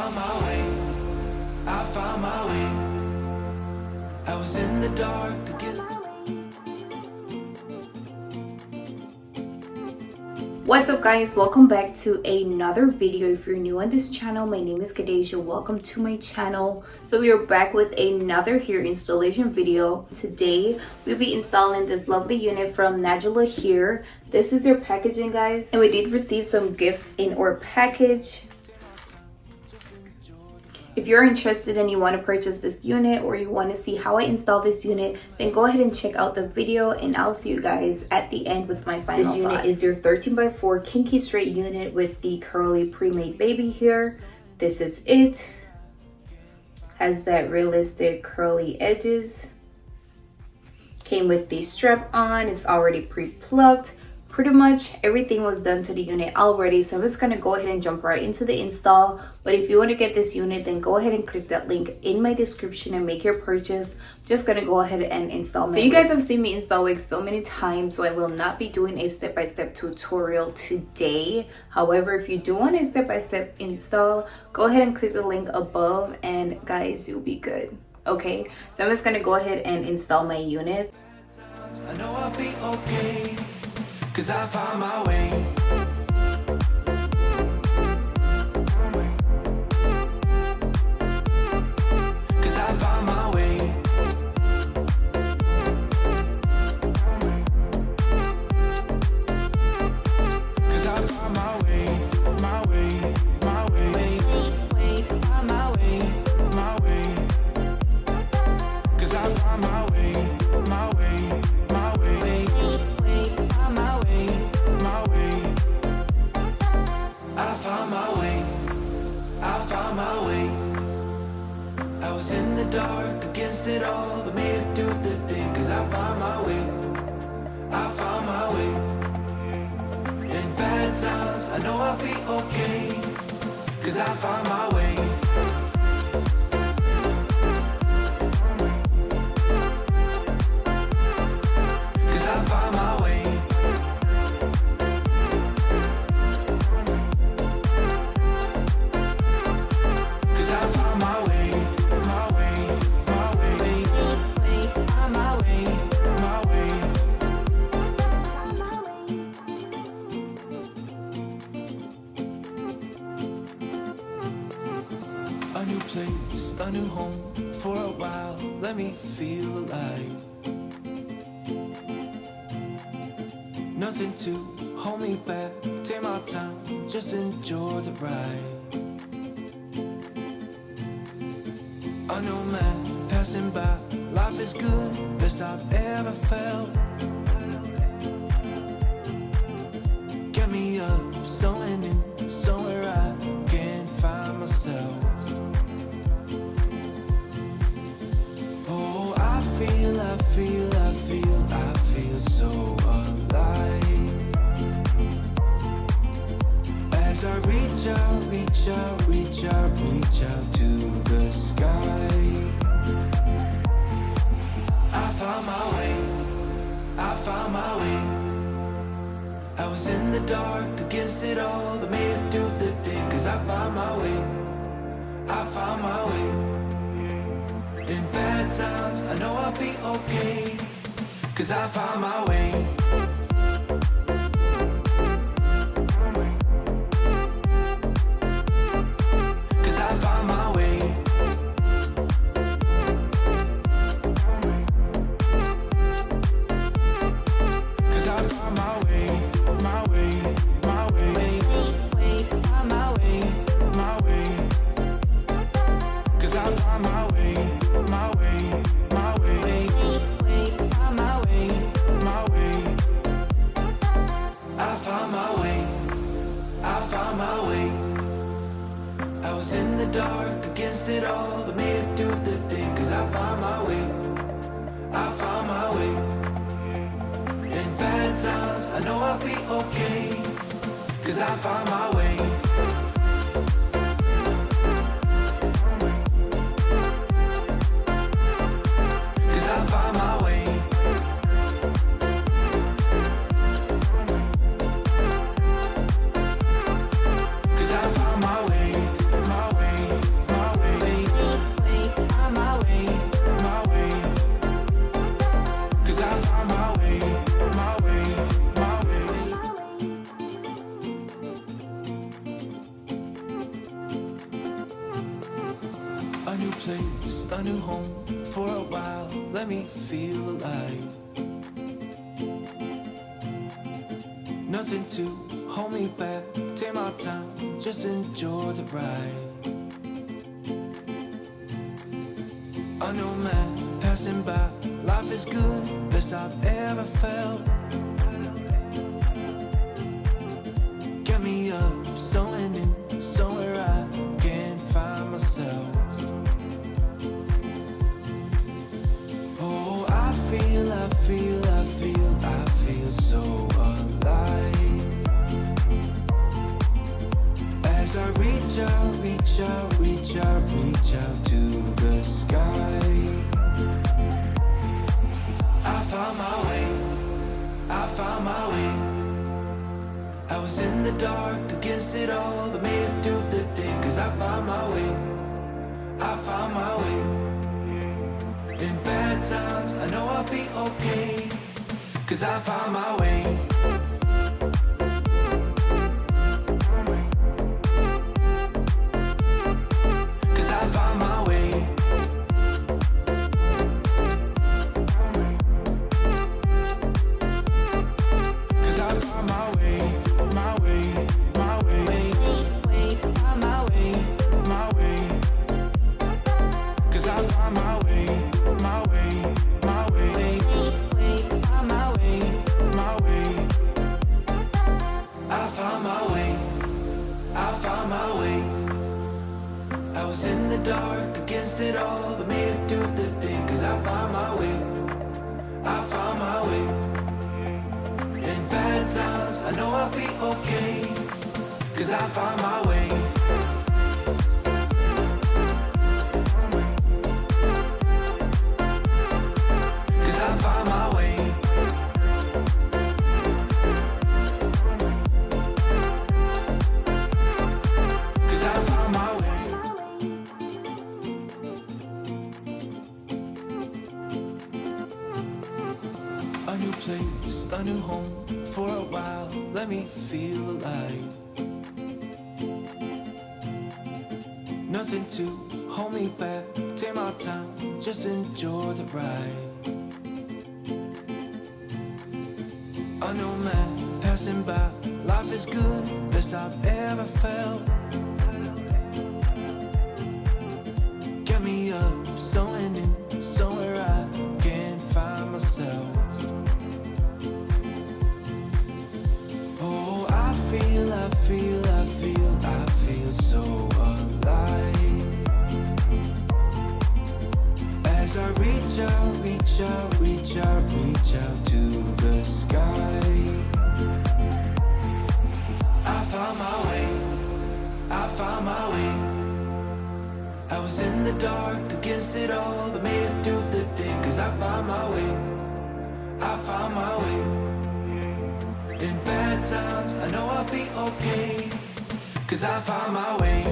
found my way. I found my way. I was in the dark against the... What's up guys, welcome back to another video. If you're new on this channel, my name is Kadeja. Welcome to my channel. So we are back with another hair installation video. Today we'll be installing this lovely unit from Nadula here. This is their packaging, guys, and we did receive some gifts in our package. If you're interested and you want to purchase this unit, or you want to see how I install this unit, then go ahead and check out the video, and I'll see you guys at the end with my final thoughts. This unit is their 13x4 kinky straight unit with the curly pre-made baby here. This is it. Has that realistic curly edges. Came with the strap on. It's already pre-plugged. Pretty much everything was done to the unit already, so I'm just gonna go ahead and jump right into the install. But if you want to get this unit, then go ahead and click that link in my description and make your purchase. Just gonna go ahead and install my wig. So you guys have seen me install wigs so many times, so I will not be doing a step-by-step tutorial today. However, if you do want a step-by-step install, go ahead and click the link above, and guys, you'll be good. Okay, so I'm just gonna go ahead and install my unit. I know I'll be okay, 'cause I found my way. 'Cause I found my way. 'Cause I found my way, my way, my way. Find my way, my way. 'Cause I found my way, my way, my way. Find my way, my way. I found my way, I found my way. I was in the dark against it all, but made it through the day. 'Cause I found my way, I found my way. In bad times, I know I'll be okay, 'cause I found my way. 'Cause I found my way. 'Cause I found my way, my way, my way. Find my way, my way. A new place, a new home. For a while, let me feel alive. Nothing to hold me back. Take my time, just enjoy the ride. A new man passing by. Life is good, best I've ever felt. Get me up, somewhere new, somewhere I can find myself. Oh, I feel, I feel, I feel, I feel so alive. As I reach out, reach out, reach out, reach out to the sky. I found my way, I found my way. I was in the dark against it all, but made it through the day. 'Cause I found my way, I found my way. In bad times, I know I'll be okay, 'cause I found my way. 'Cause I found my way. 'Cause I found my way, my way, my way. Find my way, my way. 'Cause I found my way, my way, my way. Find my way, my way. I found my way, I found my way. I was in the dark against it all, but made it through the day. 'Cause I found my way, I found my way. In bad times, I know I'll be okay, 'cause I found my way. 'Cause I found my way. 'Cause I found my way, my way. place, a new home for a while. Let me feel alive. Nothing to hold me back. Take my time, just enjoy the ride. A new man passing by. Life is good, best I've ever felt. Get me up, somewhere new, somewhere I can find myself. Oh, I feel so alive. As I reach out to the sky. I found my way. I was in the dark against it all, but made it through the day. Cause I found my way. In bad times, I know I'll be okay. Cause I found my way. Cause I found my way. Cause I found my way. My way. My way. My way. My way. Cause I found my way. My way. My way. My way. My way. I found my way. I found my way. I was in the dark against it all, but made it through the day. Cause I found my way. I found my way. In bad times, I know I'll be okay. Cause I found my way. Cause I found my way. Cause I found my way. A new place, a new home for a while. Let me feel alive. Nothing to hold me back. Take my time, just enjoy the ride. A new man passing by. Life is good, best I've ever felt. Get me up, somewhere new, somewhere I can find myself. Oh, I feel so alive. As I reach out to the sky. I found my way. I was in the dark against it all, but made it through the day. Cause I found my way. In bad times, I know I'll be okay. Cause I found my way.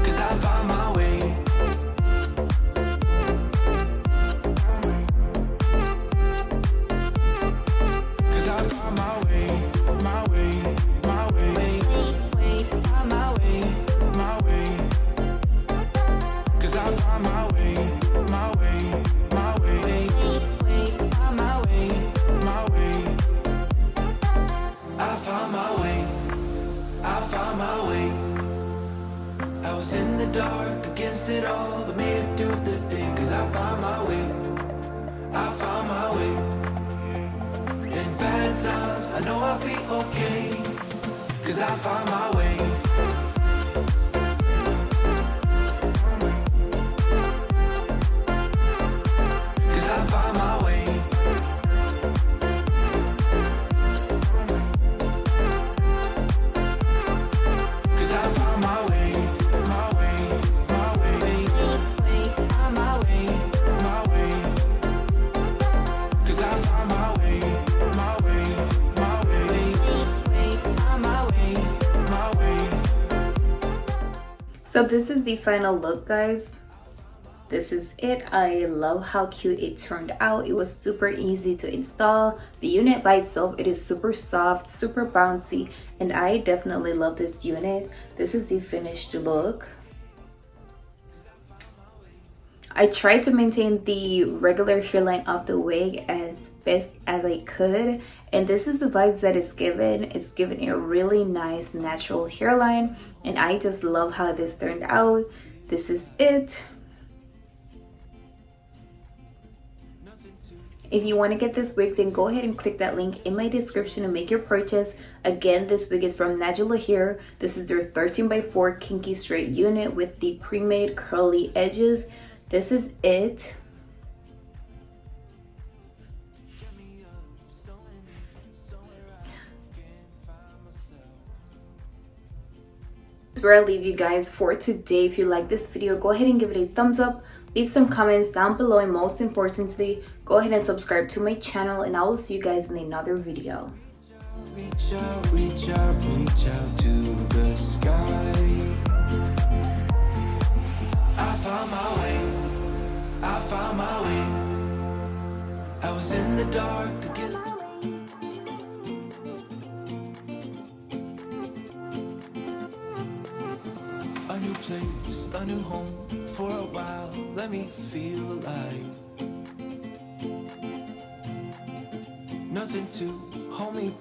Cause I found my way. Cause I found my way. My way. My way. My way. My way. Cause I found my way. My way. My way. My way. My way. I found my way. I found my way. I was in the dark against it all, but made it through the day. Cause I found my way. I found my way. In bad times, I know I'll be okay. Cause I found my way. Cause I found my way. Cause I found my way. My way. My way. My way. My way. Cause I found my way. My way. My way. My way. My way. So this is the final look, guys. This is it. I love how cute it turned out. It was super easy to install. The unit by itself, it is super soft, super bouncy, and I definitely love this unit. This is the finished look. I tried to maintain the regular hairline of the wig as best as I could, and this is the vibes that it's given. It's given a really nice natural hairline, and I just love how this turned out. This is it. If you want to get this wig, then go ahead and click that link in my description and make your purchase. Again, this wig is from Nadula Hair. This is their 13x4 kinky straight unit with the pre-made curly edges. This is it. This is where I leave you guys for today. If you like this video, go ahead and give it a thumbs up. Leave some comments down below, and most importantly, go ahead and subscribe to my channel, and I will see you guys in another video. Reach out, reach out, reach out to the sky. I found my way, I found my way. I was in the dark against the... A new place, a new home. For a while, let me feel alive. Nothing to hold me back.